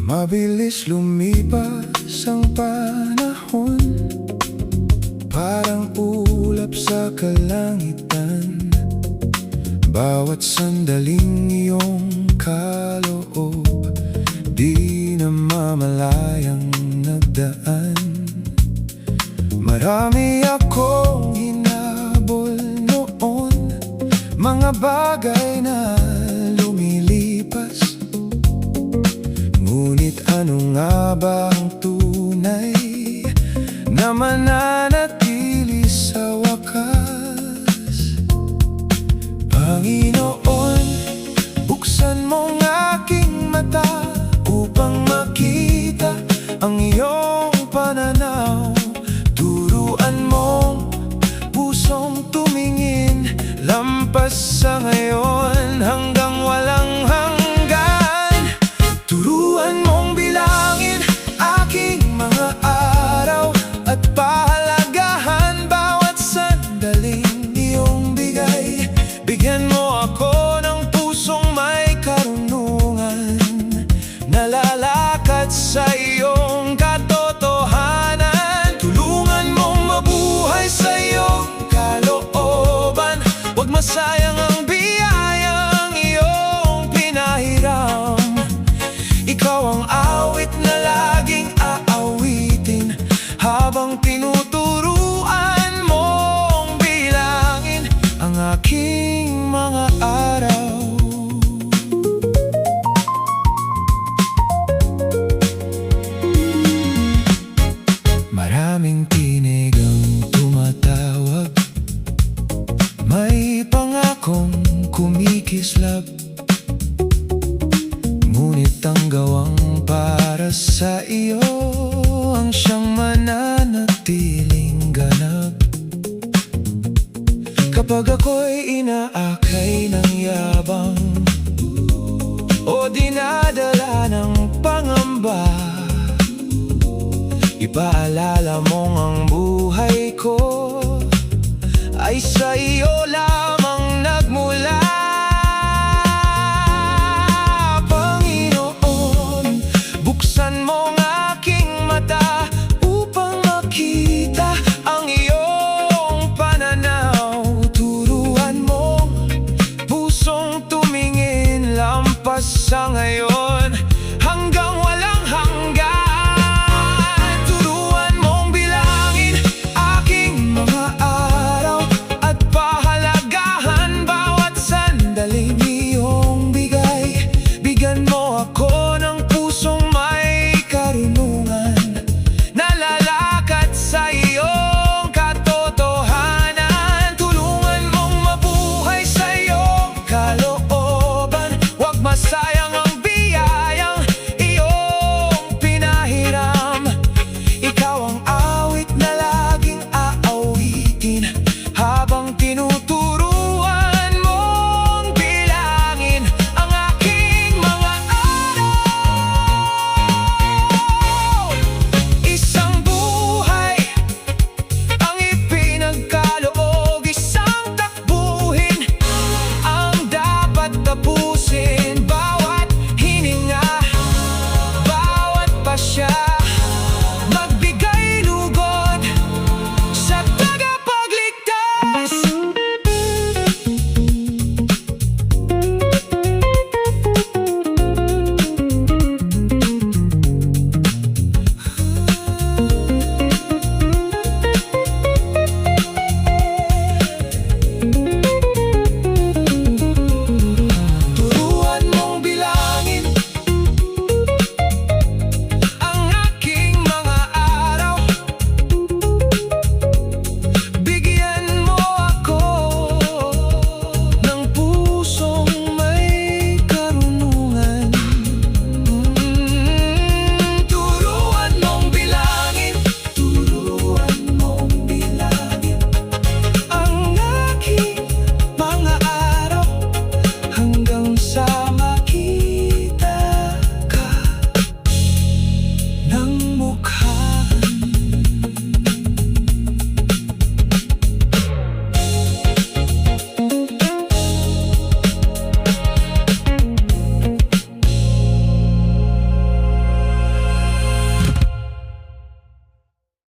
Mabilis lumipas ang panahon, parang ulap sa kalangitan. Bawat sandaling iyong kaloob, di namamalayang nagdaan. Marami akong hinabol noon, mga bagay na lumilipas. Ngunit ano nga ba ang tunay na mananatili sa wakas? Panginoon, buksan mong aking mata upang makita ang iyong pananaw. Turuan mong pusong tumingin lampas sa ngayon hanggang walang hanggan. Turuan mong bilangin aking mga araw at pahalagahan bawat sandaling iyong bigay. Bigyan mo ako ng pusong may karunungan, nalalakad sa iyong katotohanan. Tulungan mong mabuhay sa iyong kalooban, huwag masayang ang biyayang iyong pinahiram. Ikaw ang awit na laging aawitin, habang tinuturuan mong bilangin ang aking mga araw. Maraming tinig ang tumatawag, may pangakong kumikislap. Ngunit ang gawang para sa iyo ang siyang mananatiling ganap. Kapag ako'y inaakay ng yabang o dinadala ng pangamba, ipaalala mong ang buhay ko ay sa iyo lamang nagmula. Panginoon, buksan mo ang aking mata upang makita ang iyong pananaw. Turuan mo pusong tumingin lampas sa ngayon